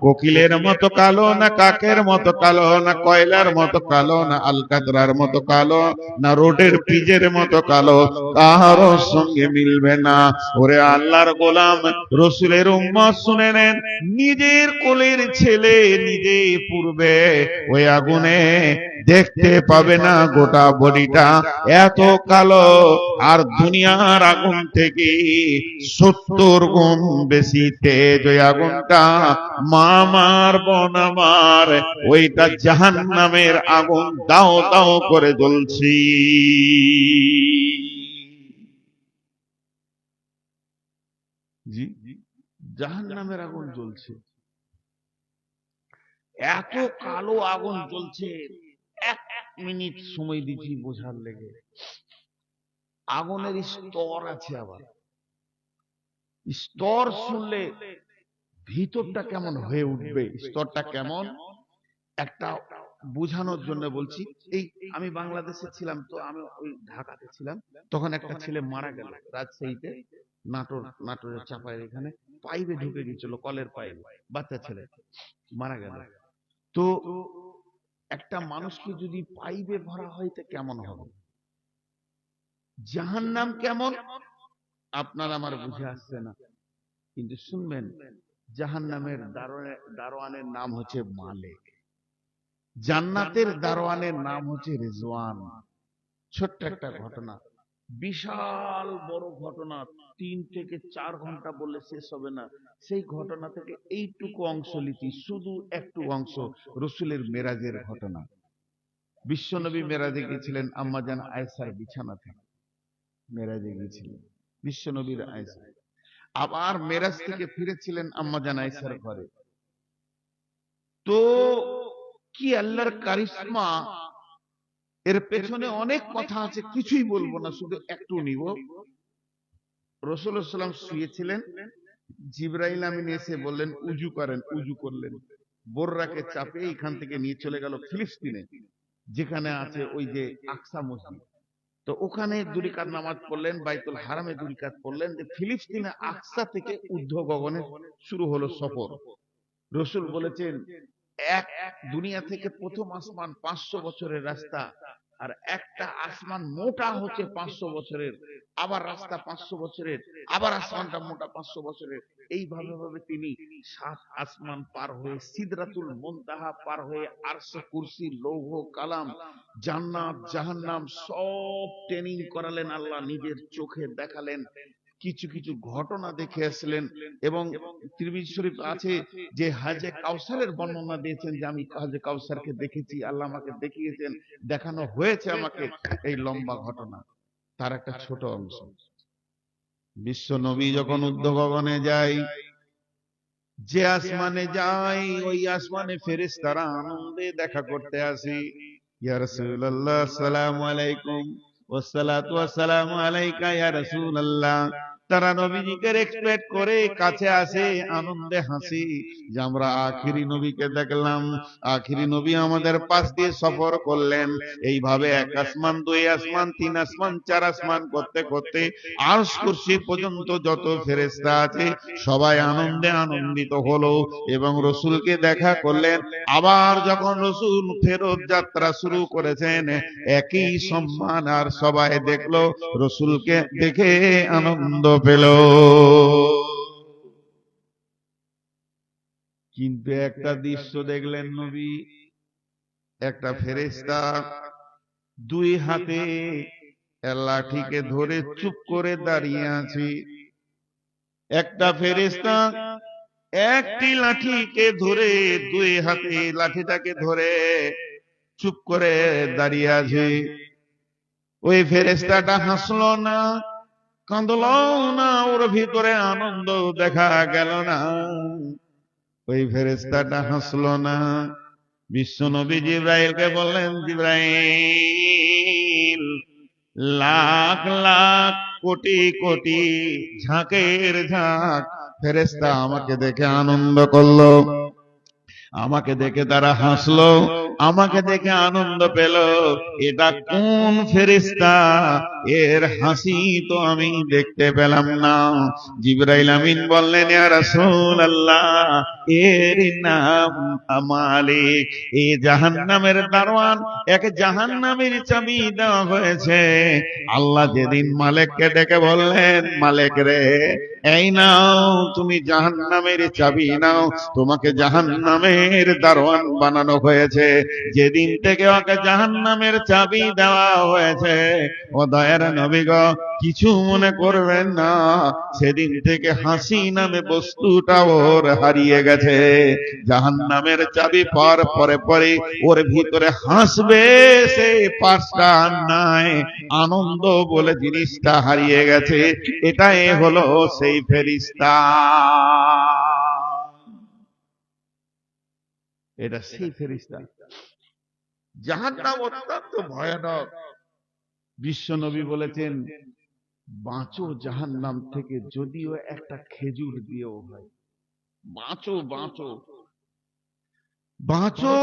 কোকিলের মতো কালো না, কাকের মতো কালো না, কয়লার মতো কালো না, আলকাতরার মতো কালো না, রোডের পিজের মতো কালো, কারোর সঙ্গে মিলবে না। ওরে আল্লাহর গোলাম, রসুলের উম্মত শুনে নেন, নিজের কোলের ছেলে নিজে পূর্বে ওই আগুনে দেখতে পাবে না, গোটা বডিটা এত কালো। আর দুনিয়ার আগুন থেকে 70 গুণ বেশি তেজ ওই আগুনটা। মামার বোন আমার, ওইটা জাহান্নামের আগুন দাও দাও করে জ্বলছি। জি, জাহান্নামের আগুন জ্বলছে, এত কালো আগুন জ্বলছে। 1 মিনিট সময় দিচ্ছি বোঝার লেগে। আগুনের স্তর আছে, আবার স্তর শুনলে ভিতরটা কেমন হয়ে উঠবে, স্তরটা কেমন, একটা বোঝানোর জন্য বলছি। এই আমি বাংলাদেশে ছিলাম, তো আমি ওই ঢাকাতে ছিলাম, তখন একটা ছেলে মারা গেল রাজশাহীতে, নাটোরের চাপায় এখানে পাইপে ঢুকে গেছিল, কলের পাইপে, বাচ্চা ছেলে মারা গেল। তো একটা মানুষকে যদি পাইপে ভরা হয় তো কেমন হবে? জাহান্নাম কেমন আপনার আমার বুঝে আসছে না, কিন্তু শুনবেন, জাহান্নামের দারোয়ানের নাম হচ্ছে মালিক, জান্নাতের দারোয়ানের নাম হচ্ছে রিজওয়ান। ছোট্ট একটা ঘটনা, বিশাল বড় ঘটনা, 3 থেকে 4 ঘন্টা বললে শেষ হবে না। সেই ঘটনা থেকে এইটুকু অংশ লিখি, শুধু একটু অংশ, রসুলের মেরাজের ঘটনা। বিশ্বনবী মেরাজে গিয়েছিলেন আম্মাজান আয়েশার বিছানা থেকে, মেরাজে গিয়েছিলেন বিশ্বনবীর আয়েশা। আবার মেরাজ থেকে ফিরেছিলেন আম্মাজান আয়েশার ঘরে। তো কি আল্লাহর কারিশমা, এর পেছনে অনেক কথা আছে, কিছুই বলবো না, শুধু একটু নিব। রাসূলুল্লাহ সাল্লাল্লাহু আলাইহি ওয়াসাল্লাম শুয়েছিলেন, জিবরাইল আমিন এসে বললেন উজু করেন, উজু করলেন, বোররাকে চাপে এখান থেকে নিয়ে চলে গেল ফিলিস্তিনে, যেখানে আছে ওই যে আকসা মসজিদ। তো ওখানে 2 রাকাত নামাজ পড়লেন, বাইতুল হারামে 2 রাকাত পড়লেন। যে ফিলিস্তিনে আকসা থেকে ঊর্ধ্ব গগনে শুরু হলো সফর। রসুল বলেছেন, এক দুনিয়া থেকে প্রথম আসমান 500 বছরের রাস্তা, আর একটা আসমান মোটা হচ্ছে 500 বছরের, আবার রাস্তা 500 বছরের, আবার আসমানটা মোটা 500 বছরের। এইভাবে ভাবে তিনি 7 আসমান পার হয়ে সিদরাতুল মুনতাহা পার হয়ে আরশ, কুরসি, লৌহ কালাম, জান্নাত, জাহান্নাম সব ট্রেনিং করালেন, আল্লাহ নিজের চোখে দেখালেন। কিছু কিছু ঘটনা দেখে আসলেন। এবং তিরমিজি শরীফ আছে যে হাজে কাউসারের বর্ণনা দিয়েছেন যে আমি হাজে কাউসারকে দেখেছি, আল্লাহ আমাকে দেখিয়েছেন, দেখানো হয়েছে আমাকে। এই লম্বা ঘটনা তার একটা ছোট অংশ। বিশ্ব নবী যখন ঊর্ধ্বগগনে যায়, যে আসমানে যায় ওই আসমানে ফেরেশতারা আনন্দে দেখা করতে আসে। ইয়া রাসূলুল্লাহ আসসালামু আলাইকুম, ওয়াসসালাতু ওয়াসসালামু আলাইকা ইয়া রাসূলুল্লাহ। তারা নবীজিকে এক্সপেক্ট করে কাছে আসে, আনন্দে হাসি যে আমরা আখিরি নবীকে দেখলাম, আখিরি নবী আমাদের পাশ দিয়ে সফর করলেন। এইভাবে এক আসমান, দুই আসমান, তিন আসমান, চার আসমান করতে করতে আরশ কুরসি পর্যন্ত যত ফেরেশতা আছে সবাই আনন্দে আনন্দিত হলো এবং রসুলকে দেখা করলেন। আবার যখন রসুল ফেরত যাত্রা শুরু করেছেন, একই সম্মান আর সবাই দেখলো, রসুলকে দেখে আনন্দ পেল। কিন্তু একটা দৃশ্য দেখলেন নবী, একটা ফেরেশতা দুই হাতে লাঠিকে ধরে চুপ করে দাঁড়িয়ে আছে। একটা ফেরেশতা একটি লাঠিকে ধরে, দুই হাতে লাঠিটাকে ধরে চুপ করে দাঁড়িয়ে আছে। ওই ফেরেশতাটা হাসলো না, কাঁদলো না, ওর ভিতরে আনন্দ দেখা গেল না। ওই ফেরেশতাটা হাসলো না। বিশ্বনবী জিবরাইলকে বললেন, জিবরাইল, লাখ লাখ কোটি কোটি ঝাঁকের ঝাঁক ফেরেশতা আমাকে দেখে আনন্দ করলো, আমাকে দেখে তারা হাসলো, আমাকে দেখে আনন্দ পেল। এটা কোন ফেরেশতা? এর হাসি তো আমি দেখতে পেলাম না। জিবরাইল আমিন বললেন, ইয়া রাসূলুল্লাহ, এর নাম মালিক। এই জাহান্নামের দারোয়ান, এক জাহান্নামের চাবি দেওয়া হয়েছে। আল্লাহ যেদিন মালিককে ডেকে বললেন, মালিক রে, এই নাও তুমি জাহান্নামের চাবি নাও, তোমাকে জাহান্নামের দারোয়ান বানানো হয়েছে। যেদিন থেকে ওকে জাহান্নামের চাবি দেওয়া হয়েছে, ও দয়ার নবী গো, কিছু মনে করবেন না, সেদিন থেকে হাসি নামে বস্তুটা ওর হারিয়ে গেছে। জাহান্নামের চাবি পাওয়ার পরে পরে ওর ভিতরে হাসবে সে পাঁচটা নাই, আনন্দ বলে জিনিসটা হারিয়ে গেছে। এটাই হলো সেই ফেরেশতা। এটা সেই ফেরেশতা। জাহান্নাম অত্যন্ত ভয়ানক। বিশ্ব নবী বলেছেন, বাঁচো জাহান্নাম থেকে, যদিও একটা খেজুর দিয়েও হয়। বাঁচো বাঁচো বাঁচো,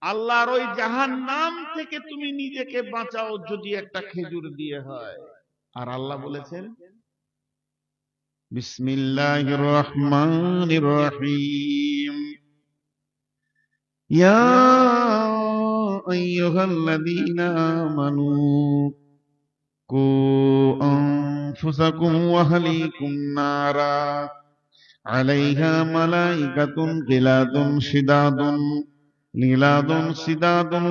আল্লাহর ওই জাহান্নাম থেকে তুমি নিজেকে বাঁচাও, যদি একটা খেজুর দিয়ে হয়। আর আল্লাহ বলেছেন, বিসমিল্লাহির রহমানির রহিম, ইয়া আইয়ুহাল্লাযীনা আমানু কু আনফুসাকুম ওয়া আহলিকুম নারা আলাইহা মালাইকাতুন গিলাদুন সিদাদুন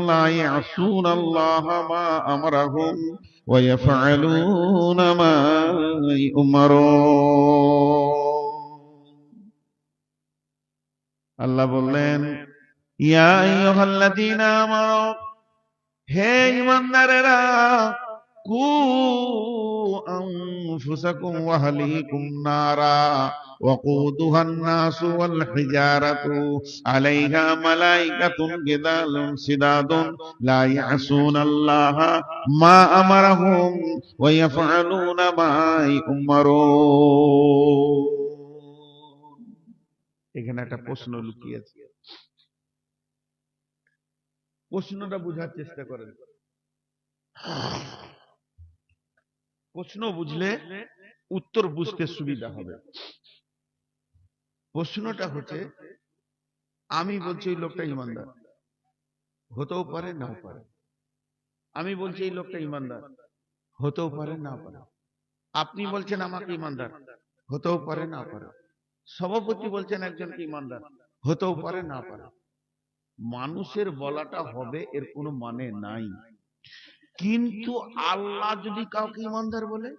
লা ইয়াসুনাল্লাহা মা আমারাহুম ওয়া ইয়াফআলুনা মা ইউমারুন। আল্লাহ বললেন, ইয়া আইয়ুহাল্লাযীনা আমানু, হে ঈমানদারেরা, কু আনফুসাকুম ওয়া আহলিকুম নারা ওয়াকুদুহান নাসু ওয়াল হিজারাতু আলাইহা মালাইকাতুন গিদালুন সিদাদুন লা ইয়াসুনাল্লাহা মা আমারাহুম ওয়া ইয়াফআলুনা মা ইউমারুন। এখানে একটা প্রশ্ন লুকিয়ে আছে, প্রশ্নটা বোঝার চেষ্টা করেন। প্রশ্ন বুঝলে উত্তর বুঝতে সুবিধা হবে। প্রশ্নটা হচ্ছে, আমি বলছি এই লোকটা ইমানদার, হতেও পারে নাও পারে। আমি বলছি এই লোকটা ইমানদার, হতেও পারে না পারে। আপনি বলছেন আমাকে ইমানদার, হতেও পারে না পারে। সভাপতি বলছেন একজনকে ইমানদার, হতেও পারে না পারে। মানুষের বলাটা হবে এর কোনো মানে নাই। কিন্তু আল্লাহ যদি কাউকে ইমানদার বলে,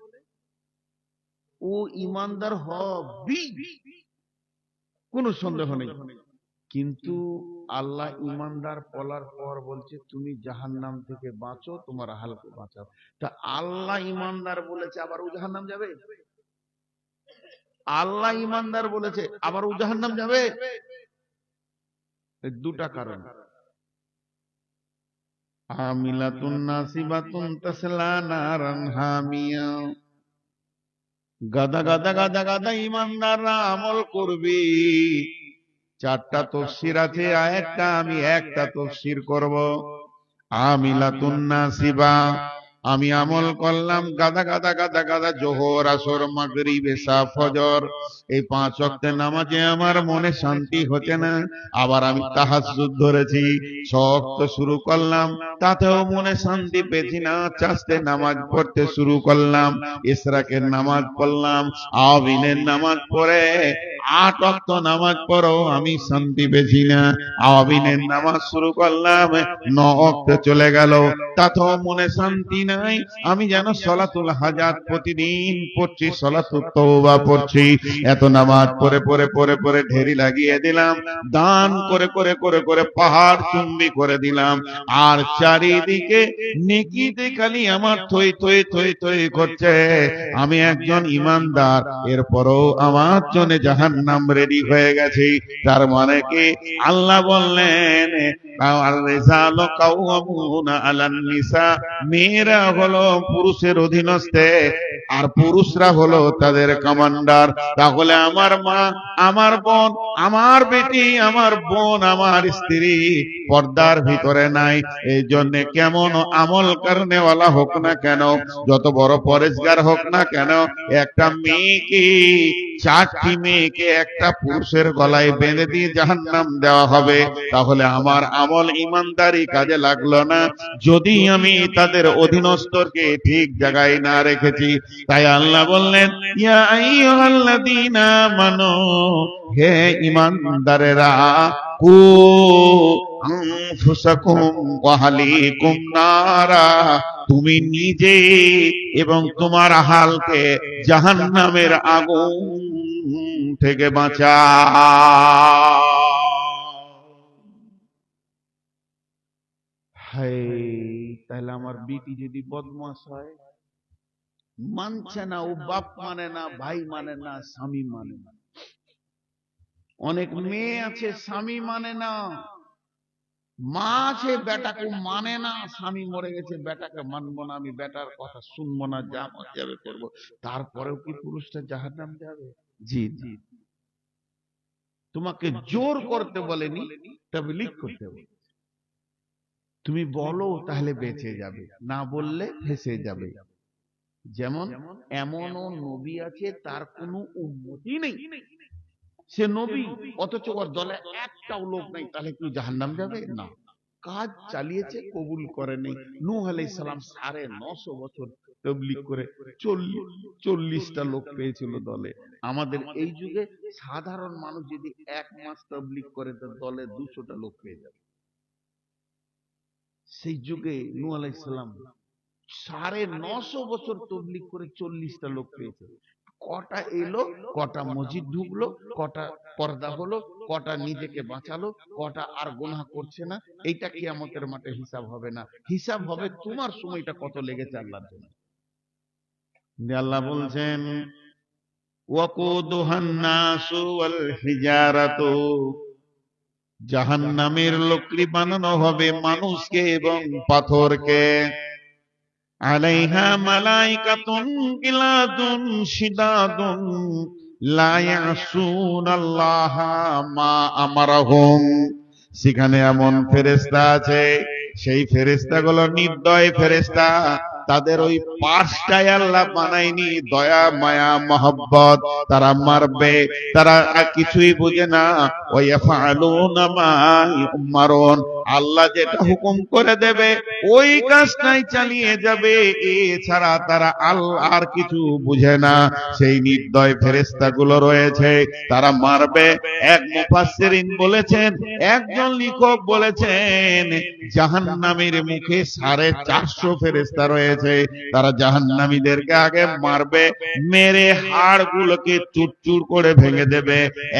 ও ইমানদার হবে, কোনো সন্দেহ নেই। কিন্তু আল্লাহ ইমানদার বলার পর বলছে তুমি জাহান্নাম থেকে বাঁচো, তোমার আহালকে বাঁচাও। তা আল্লাহ ইমানদার বলেছে আবার ও জাহান্নাম যাবে? আল্লাহ ইমানদার বলেছে আবার ও জাহান্নাম যাবে? দুটা কারণ। আমিলাতুন নাসিবাতুন তাসলা নারান হামিয়া। গাদা গাদা গাদা গাদা ইমানদাররা আমল করবে। চারটা তাফসীর আছে, আয়াতটা আমি একটা তাফসীর করব। আমিলাতুন নাসিবা, আমি আমল করলাম গাদা গাদা গাদা গাদা, জোহর আসর মাগরিব এশা ফজর, এই 5 ওয়াক্তের নামাজে আমার মনে শান্তি হচ্ছে না। আবার আমি তাহাজ্জুদ ধরেছি, 6 ওয়াক্ত শুরু করলাম, তাতেও মনে শান্তি পেছি না। চাষতে নামাজ পড়তে শুরু করলাম, ইশরাকের নামাজ পড়লাম, আওয়াবিনের নামাজ পড়ে 8 ওয়াক্ত নামাজ পড়ো আমি শান্তি পেছি না। আওয়াবিনের নামাজ শুরু করলাম, 9 ওয়াক্ত চলে গেল, তাতেও মনে শান্তি নাই। আমি যেন সলাতুল হাজাত প্রতিদিন পড়ছি, সলাতুত তওবা পড়ছি, এত নামাজ পড়ে পড়ে পড়ে পড়ে ঢেরি লাগিয়ে দিলাম, দান করে করে করে করে পাহাড় চুম্বি করে দিলাম। আর চারিদিকে নেকিতে খালি আমার থই থই থই থই করছে। আমি একজন ইমানদার, এরপরও আমার জন্য জাহান্নাম রেডি হয়ে গেছে। তার মানে কি আল্লাহ বললেন মেয়েরা হলো পুরুষের অধীনস্থে, আর পুরুষরা হলো তাদের কমান্ডার। তাহলে আমার মা, আমার বোন, আমার বেটি, আমার বোন, আমার স্ত্রী পর্দার ভিতরে নাই। এই জন্য কেমন আমল করনেওয়ালা হোক না কেন, যত বড় পরেশগার হোক না কেন, একটা মেয়েকে, 4টি মেয়েকে একটা পুরুষের গলায় বেঁধে দিয়ে জাহান্নাম দেওয়া হবে। তাহলে আমার আমল ইমানদারি কাজে লাগলো না, যদি আমি তাদের অধীনস্থকে ঠিক জায়গায় না রেখেছি। তাই আল্লাহ বললেন ইয়া আইয়ুহাল্লাযীনা আমানু, হে ইমানদারেরা, কু আনফুসাকুম ওয়া আহলিকুম নারা, তুমি নিজে এবং তোমার আহালকে জাহান্নামের আগুন থেকে বাঁচাও। তাহলে আমার বিটি যদি বদমাশ হয়, মানছে না, ও বাপ মানে না, ভাই মানে না, স্বামী মানে না। অনেক মেয়ে আছে স্বামী মানে না, মা আছে বেটাকে মানে না, স্বামী মরে গেছে, বেটাকে মানবো না, আমি বেটার কথা শুনবো না, যা মন যাবে করবো। তারপরেও কি পুরুষটা জাহান্নাম যাবে? জি জি। তোমাকে জোর করতে বলেনি, তাবলীগ করতে বলে। তুমি বলো তাহলে বেঁচে যাবে, না বললে ফেঁসে যাবে। যেমন এমনও নবী আছে তার কোনো উম্মতি নেই, সে নবী অথচ ওর দলে একটাও লোক নাই, তাহলে কি জাহান্নাম যাবে? না। কাজ চালিয়েছে, কবুল করে নেই। নূহ আলাইহিস সালাম 950 বছর তাবলীগ করে 40টা লোক পেয়েছিল দলে। আমাদের এই যুগে সাধারণ মানুষ যদি 1 মাস তাবলীগ করে তো দলে 200টা লোক পেয়ে যাবে। সেই যুগে নূহ আলাইহিস সালাম 950 বছর তাবলীগ করে 40টা লোক পেয়েছে। কটা এলো, কটা মসজিদ ঢুকলো, কটা পর্দা হলো, কটা নিজেকে বাঁচালো, কটা আর গুনাহ করছে না, এইটা কিয়ামতের মাঠে হিসাব হবে না। হিসাব হবে তোমার সময়টা কত লেগেছে আল্লাহর জন্য। আল্লাহ বলছেন ওয়াকুদুহান নাসু ওয়াল হিজারাতু, জাহান্নামের লকড়ি বানানো হবে মানুষকে এবং পাথরকে। আলাইহা মালাইকাতুন গিলাদুন শিদাদুন লা ইয়াসুনাল্লাহা মা আমারহুম, সেখানে এমন ফেরেশতা আছে, সেই ফেরেশতাগুলো নির্দয় ফেরেশতা, তাদের ওই পাশটাই আল্লাহ বানায়নি দয়া মায়া মহব্বত। তারা মারবে, তারা কিছুই বুঝে না। ওয়ায়াফআলুনা মা ইউমারুন, আল্লাহ যেটা হুকুম করে দেবে ওই কাজটাই চালিয়ে যাবে, এছাড়া তারা আল্লাহ আর কিছু বুঝে না। সেই নির্দয় ফেরেশতাগুলো রয়েছে, তারা মারবে। এক মুফাসসিরিন বলেছেন, একজন লেখক বলেছেন, জাহান্নামীর মুখে 450 ফেরেশতা রয়েছে, তারা জাহান্নামীদেরকে আগে মারবে, মেরে হাড়গুলোকে চুরচুর করে ভেঙে দেবে।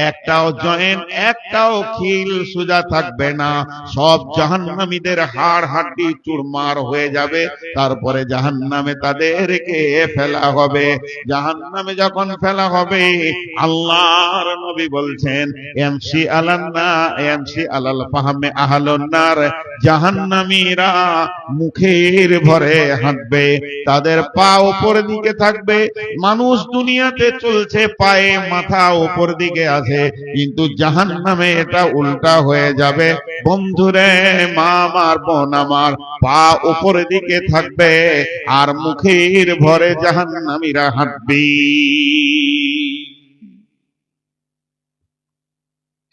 একটাও জয়েন্ট, একটাও খিল সোজা থাকবে না, সব জাহান্নামীদের হাড় হাড্ডি চুরমার হয়ে যাবে। তারপরে জাহান্নামে তাদেরকে ফেলা হবে। জাহান্নামে যখন ফেলা হবে, আল্লাহর নবী বলছেন, এমসি আলান্না এমসি আলাল ফাহমে আহলুন নার, জাহান্নামীরা মুখের ভরে হাঁটবে, তাদের পা উপর দিকে থাকবে। মানুষ দুনিয়াতে চলছে পায়ে মাথা উপর দিকে আছে, কিন্তু জাহান্নামে এটা উল্টা হয়ে যাবে। বন্ধুরে, মা আমার, বোন আমার, পা উপর দিকে থাকবে আর মুখের ভরে জাহান্নামীরা হাঁটবে।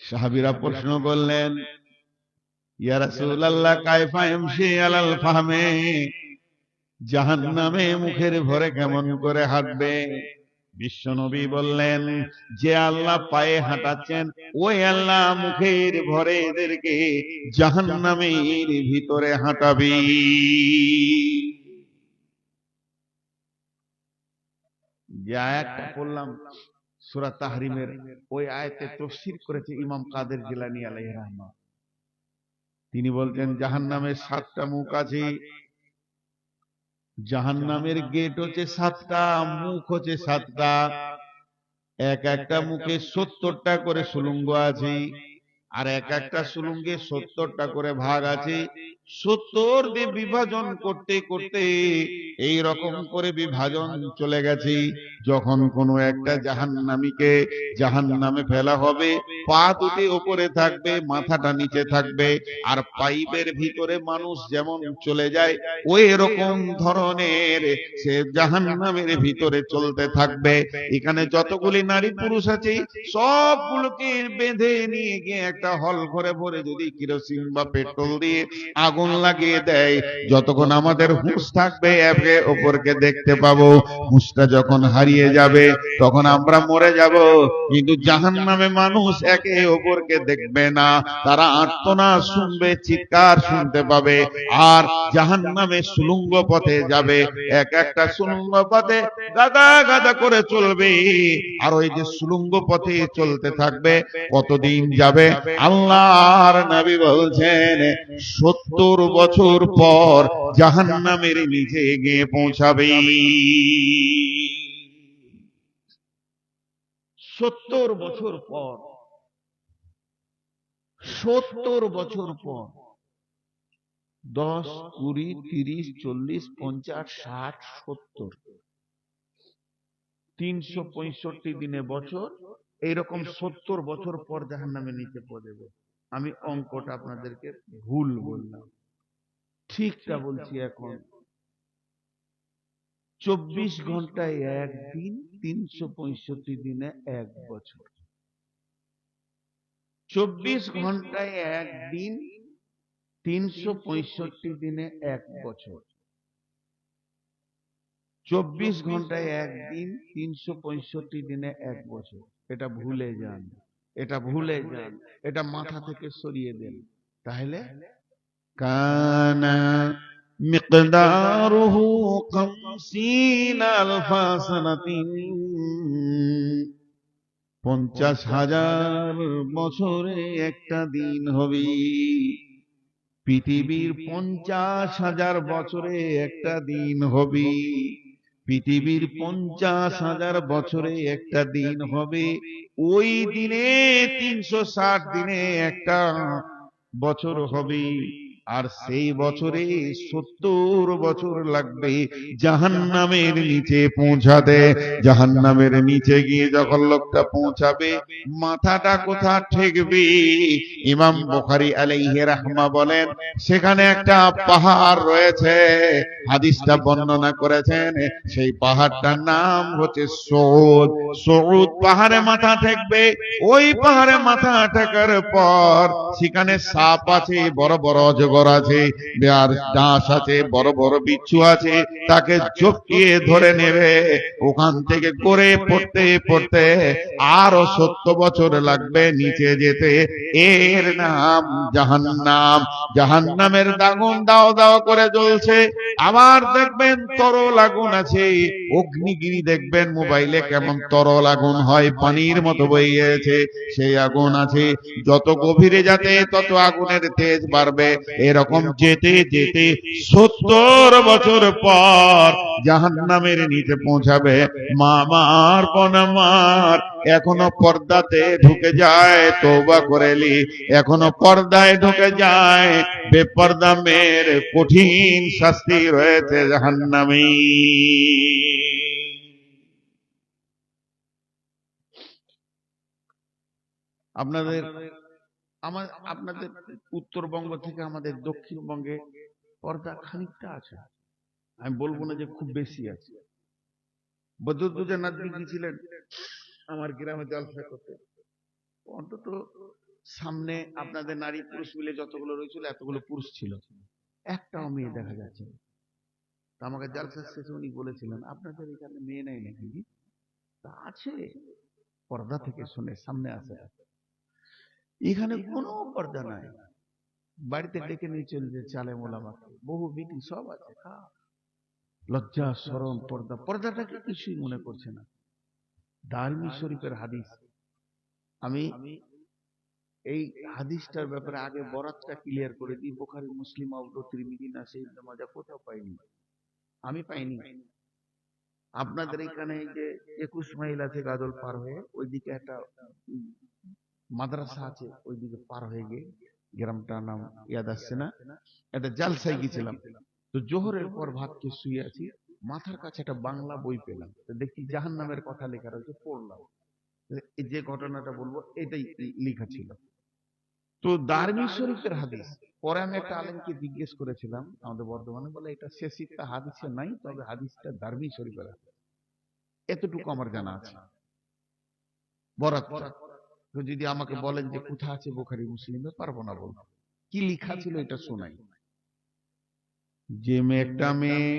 সাহাবীরা প্রশ্ন করলেন, ইয়া রাসূলুল্লাহ, কায়ফা ইয়ামশি আলাল ফাহমে, জাহান্নামে মুখের ভরে কেমন করে হাঁটবে? বিশ্বনবী বললেন, যে আল্লাহ পায়ে হাঁটাচ্ছেন ওই আল্লাহ মুখের ভরে এদেরকে জাহান্নামের ভিতরে হাঁটাবে। যে আয়াতটা পড়লাম সূরা তাহরিমের, ওই আয়াতে তাফসীর করেছে ইমাম কাদের জিলানী আলাইহির রহমাত। তিনি বলছেন, জাহান্নামের 7টা মুখ আছে, জাহান্নামের গেট হচ্ছে 7টা, মুখ হচ্ছে 7টা, এক একটা মুখে 70টা করে সুলুঙ্গ আছে, আর এক একটা সুলুঙ্গে 70টা করে ভাগ আছে। 70 দিয়ে বিভাজন করতে করতে এই রকম করে বিভাজন চলে গেছে। যখন কোনো একটা জাহান্নামীকে জাহান্নামে ফেলা হবে, পা দুটি উপরে থাকবে, মাথাটা নিচে থাকবে, আর পাইপের ভিতরে মানুষ যেমন চলে যায় ওই রকম ধরনের সে জাহান্নামের ভিতরে চলতে থাকবে। এখানে যতগুলি নারী পুরুষ আছে সবগুলোকে বেঁধে নিয়ে গিয়ে একটা হল ঘরে ভরে যদি কেরোসিন বা পেট্রোল দিয়ে আগুন লাগিয়ে দেয়, যতক্ষণ আমাদের হুঁশ থাকবে একে অপরকে দেখতে পাবো। হুঁশটা যখন হারিয়ে যাবে তখন আমরা মরে যাব। কিন্তু জাহান্নামে মানুষ একে অপরকে দেখবে না, তারা আর্তনাদ শুনবে, চিৎকার শুনতে পাবে। আর জাহান্নামে সুলুঙ্গ পথে যাবে, এক একটা সুলুঙ্গ পথে গাদা গাদা করে চলবে, আর ওই যে সুলুঙ্গ পথে চলতে থাকবে, কতদিন যাবে? আল্লাহর নবী বলছেন 70 বছর পর জাহান্নামের নিচে গিয়ে পৌঁছাবে। 70 বছর পর, 70 বছর পর, 10, 20, 30, 40, 50, 60, 70, 365 দিনে বছর, এইরকম 70 বছর পর জাহান্নামের নিচে পড়বে। আমি অঙ্কটা আপনাদেরকে ভুল বললাম, ঠিকটা বলছি। এখন 24 ঘন্টায় একদিন, 365 দিনে এক বছর। 24 ঘন্টায় একদিন, 365 দিনে এক বছর। 24 ঘন্টায় একদিন, 365 দিনে এক বছর। এটা ভুলে যান, এটা ভুলে যান, এটা মাথা থেকে সরিয়ে দেন। তাহলে কানা মিকদারুহু 50 আলফা সানাতিন, 50,000 বছরে একটা দিন হবে। পৃথিবীর 50,000 বছরে একটা দিন হবে। পৃথিবীর 50,000 বছরে একটা দিন হবে। ওই দিনে 360 দিনে একটা বছর হবে। আর সেই বছরে 70 বছর লাগবে জাহান্নামের নিচে পৌঁছাতে। জাহান্নামের নিচে গিয়ে যখন লোকটা পৌঁছাবে, মাথাটা কোথা ঠেকবে? ইমাম বুখারী আলাইহি রাহমা বলেন, সেখানে একটা পাহাড় রয়েছে। হাদিসটা বর্ণনা করেছেন, সেই পাহাড়টার নাম হচ্ছে সৌদ। সৌদ পাহাড়ে মাথা ঠেকবে। ওই পাহাড়ে মাথা ঠেকার পর সেখানে সাপ আছে, বড় বড় অজগর আছে, আর ডাঁশ আছে, বড় বড় বিচ্ছু আছে, তাকে জপকিয়ে ধরে নেবে। ওখান থেকে করে পড়তে পড়তে আরো 70 বছর লাগবে নিচে যেতে। এর নাম জাহান্নাম। জাহান্নামের আগুন দাও দাও করে জ্বলছে। আবার দেখবেন তরল আগুন আছে। অগ্নিগিরি দেখবেন মোবাইলে কেমন তরল আগুন হয়, পানির মতো বয়ে গেছে, সেই আগুন আছে। যত গভীরে যাতে তত আগুনের তেজ বাড়বে। এরকম যেতে যেতে 70 বছর পর জাহান্নামের নিচে পৌঁছাবে। মা আমার বোন আমার, এখনো পর্দাতে ঢুকে যায়, তওবা করেলি, এখনো পর্দায় ঢুকে যায়। বেপর্দা মেয়ের কঠিন শাস্তি রয়েছে জাহান্নামে। আপনাদের আপনাদের উত্তরবঙ্গ থেকে আমাদের দক্ষিণবঙ্গে পর্দা খানিকটা আছে, আমি বলবো না যে খুব বেশি আছে। বদরুদ্দোজা নাদবি গিয়েছিলেন আমার গ্রামে জলসা করতে। অন্তত সামনে আপনাদের নারী পুরুষ মিলে যতগুলো রয়েছিল এতগুলো পুরুষ ছিল, একটাও মেয়ে দেখা যাচ্ছে না। তা আমাকে জলসার শেষে উনি বলেছিলেন, আপনাদের এখানে মেয়ে নাই নাকি? তা আছে, পর্দা থেকে শুনে সামনে আসে। এখানে কোনো পর্দা নাই। বাড়িতে ডেকে নিয়ে চলছে চালে মোলামাকে, বহু বিটি সব আছে। লজ্জা শরম পর্দা, পর্দাটাকে কিছুই মনে করছে না। দারমি শরীফের হাদিস, আমি এই হাদিসটার ব্যাপারে আগে বরাতটা ক্লিয়ার করে দিই। বুখারী, মুসলিম, আবু তিরমিজি, নাসাঈ, ইবনে মাজাহ কোথাও পাইনি, আমি পাইনি। আপনাদের এখানে এই যে 21 মাইল আছে গাজল পার হয়ে, ওইদিকে একটা মাদ্রাসা আছে, ওইদিকে পার হয়ে গিয়ে গ্রামটার নাম ইয়াদ আসছে না, একটা জালসায় গেছিলাম। তো জোহরের পর ভাত খেয়ে শুয়ে আছি, মাথার কাছে একটা বাংলা বই পেলাম। তো দেখি জাহান্নামের কথা লেখা রয়েছে, পড়লাম। এই যে ঘটনাটা বলবো এটাই লেখা ছিল। তো দারমি শরীফের হাদিস। পরে আমি একটা আলেমকে জিজ্ঞেস করেছিলাম আমাদের বর্ধমানে, বলে এটা শেষিকটা হাদিসে নাই, তবে হাদিসটা দারমি শরীফের হাদিস। এতটুকু আমার জানা আছে। বরাতটা তো যদি আমাকে বলেন যে কোথায় আছে বুখারী মুসলিমে, পারবো না বলবো। কি লেখা ছিল এটা শোনাই। যে একটা মেয়ে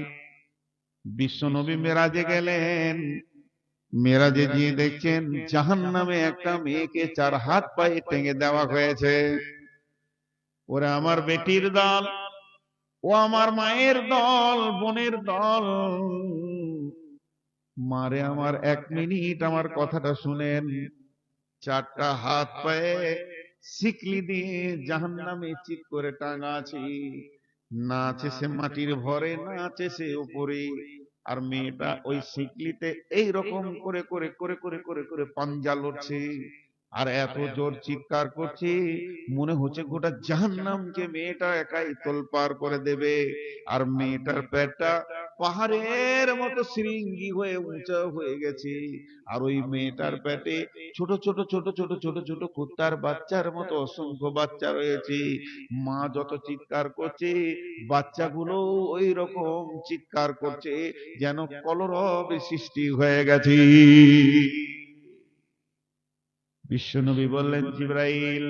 বিশ্বনবী মেরাজে গেলেন, মেরাজে গিয়ে দেখছেন জাহান্নামে একটা মেয়েকে 4 হাত পায়ে টেঙে দেওয়া হয়েছে। ওরা আমার বেটির দল, ও আমার মায়ের দল, বোনের দল, মারে আমার 1 মিনিট আমার কথাটা শুনেন। 4টা হাত পায়ে শিকলি দিয়ে জাহান্নামে চিৎ করে টাঙা আছে। না আছে সে মাটির ভরে, না আছে সে উপরে। আর মেয়েটা ওই শিকলিতে এইরকম করে করে করে করে করে করে পাঞ্জা লড়ছে, আর এত জোর চিৎকার করছে, মনে হচ্ছে গোটা জাহান্নামকে মেয়েটা একাই তোলপাড় করে দেবে। আর মেয়েটার পেটটা পাহাড়ের মতো শৃঙ্গি হয়ে উঁচা হয়ে গেছে। আর ওই মেয়েটার পেটে ছোট ছোট ছোট ছোট ছোট ছোট কুত্তার বাচ্চার মতো অসংখ্য বাচ্চা রয়েছে। মা যত চিৎকার করছে, বাচ্চাগুলো ওই রকম চিৎকার করছে, যেন কলরব সৃষ্টি হয়ে গেছে। বিশ্বনবী বললেন, জিবরাইল,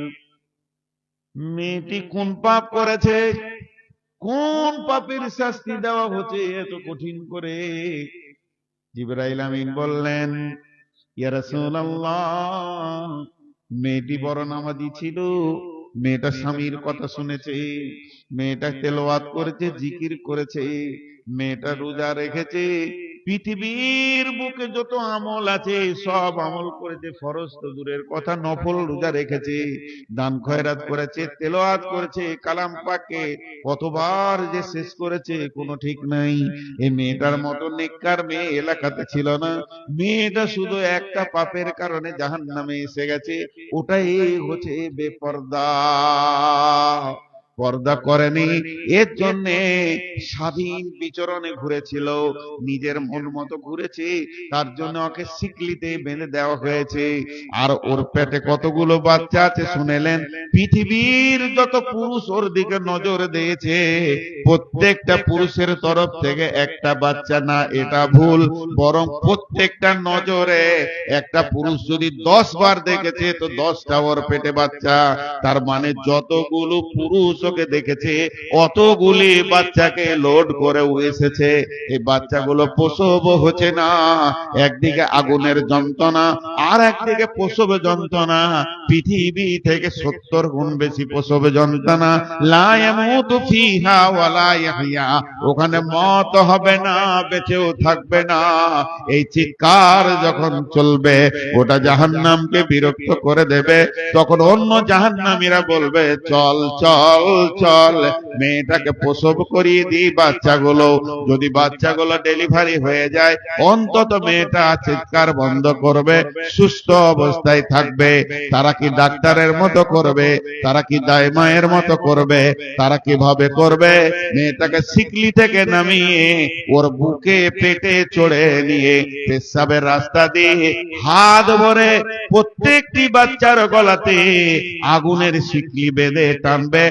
মেয়েটি কোন পাপ করেছে? কোন পাপের শাস্তি দেওয়া হচ্ছে এত কঠিন করে? জিবরাইল আমিন বললেন, ইয়া রাসূলুল্লাহ, মেয়েটি বড় নামাজি ছিল, মেয়েটা স্বামীর কথা শুনেছে, মেয়েটা তেলাওয়াত করেছে, জিকির করেছে, মেয়েটা রোজা রেখেছে, পৃথিবীর বুকে যত আমল আছে সব আমল করেছে, ফরজ তো দূরের কথা, নফল রোজা রেখেছে, দান খয়রাত করেছে, তেলাওয়াত করেছে, কালাম পাকে কতবার যে শেষ করেছে কোনো ঠিক নাই। এই মেয়েটার মতো নেককার মেয়ে এলাকাতে ছিল না। মেয়েটা শুধু একটা পাপের কারণে জাহান্নামে এসে গেছে, ওটাই হচ্ছে বেপর্দা। পর্দা করেনি, এর জন্য স্বাধীন বিচরণে ঘুরেছিল, নিজের মন মতো ঘুরেছে, তার জন্য ওকে সিকলিতে বেঁধে দেওয়া হয়েছে। আর ওর পেটে কতগুলো বাচ্চা আছে শুনেলেন? পৃথিবীর যত পুরুষ ওর দিকে নজর দিয়েছে, প্রত্যেকটা পুরুষের তরফ থেকে একটা বাচ্চা না, এটা ভুল, বরং প্রত্যেকটা নজরে একটা পুরুষ যদি 10 বার দেখেছে তো 10টা ওর পেটে বাচ্চা। তার মানে যতগুলো পুরুষ ওকে দেখেছে অতগুলি বাচ্চাকে লোড করে এসেছে। এই বাচ্চাগুলো প্রসব হচ্ছে না, একদিকে আগুনের যন্ত্রণা আর একদিকে প্রসব যন্ত্রণা, পৃথিবী থেকে 70 গুণ বেশি প্রসব যন্ত্রণা। লা ইয়ামুতু ফিহা ওয়ালা ইয়াহইয়া, ওখানে মত হবে না, বেঁচেও থাকবে না। এই চিৎকার যখন চলবে ওটা জাহান্নামকে বিরক্ত করে দেবে। তখন অন্য জাহান্নামীরা বলবে চল চল চল, মেয়েটাকে প্রসব করিয়ে দিই বাচ্চাগুলো। যদি বাচ্চাগুলো ডেলিভারি হয়ে যায় অন্তত মেয়েটা চিৎকার বন্ধ করবে, সুস্থ অবস্থায় থাকবে। তারা কি ডাক্তারের মতো করবে? তারা কি দাইমায়ের মতো করবে? তারা কিভাবে করবে? মেয়েটাকে সিকলি থেকে নামিয়ে ওর বুকে পেটে চড়ে নিয়ে পেশাবের রাস্তা দিয়ে হাত ভরে প্রত্যেকটি বাচ্চার গলাতে আগুনের সিকলি বেঁধে টানবে।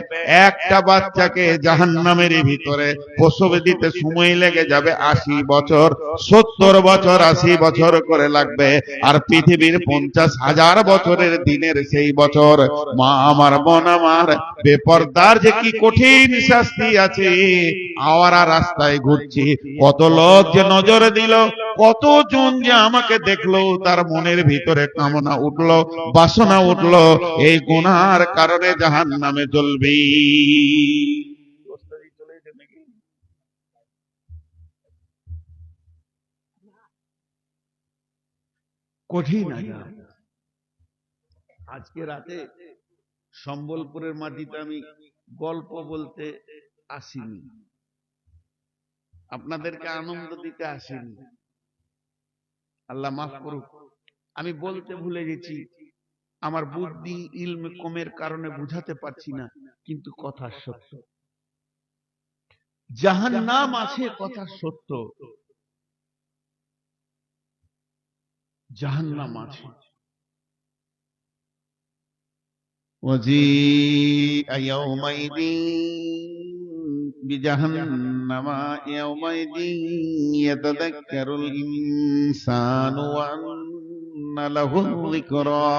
একটা বাচ্চাকে জাহান্নামের ভিতরে প্রসব দিতে সময় লেগে যাবে 80 বছর, 70 বছর, 80 বছর করে লাগবে। আর পৃথিবীর 50,000 বছরের দিনের সেই বছর। মা আমার, বোন আমার, বেপরদার যে কি কঠিন শাস্তি আছে। আওয়ারা রাস্তায় ঘুরছি, কত লোক যে নজর দিল, কতজন যে আমাকে দেখলো, তার মনের ভিতরে কামনা উঠলো, বাসনা উঠলো, এই গুনার কারণে জাহান্নামে জ্বলবি। কঠিন আযাব। আজকে রাতে সম্বলপুরের মাটিতে আমি গল্প বলতে আসিনি, আপনাদেরকে আনন্দ দিতে আসিনি, আল্লাহ মাফ করুক। আমি বলতে ভুলে গেছি, আমার বুদ্ধি ইলম কমের কারণে বুঝাতে পারছি না, কিন্তু কথা সত্য। জাহান্নাম আছে, কথা সত্য, জাহান্নাম আছে। وجيء يومئذ بجهنم يومئذ يتذكر الإنسان وأنى له الذكرى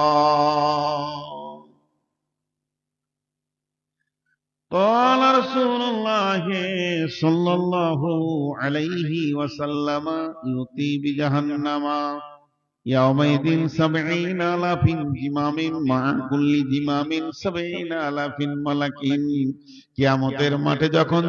قال رسول الله صلى الله عليه وسلم يؤتي بجهنم يومئذ 70,000 زمام مع كل زمام 70,000 ملك। কিয়ামতের মাঠে যখন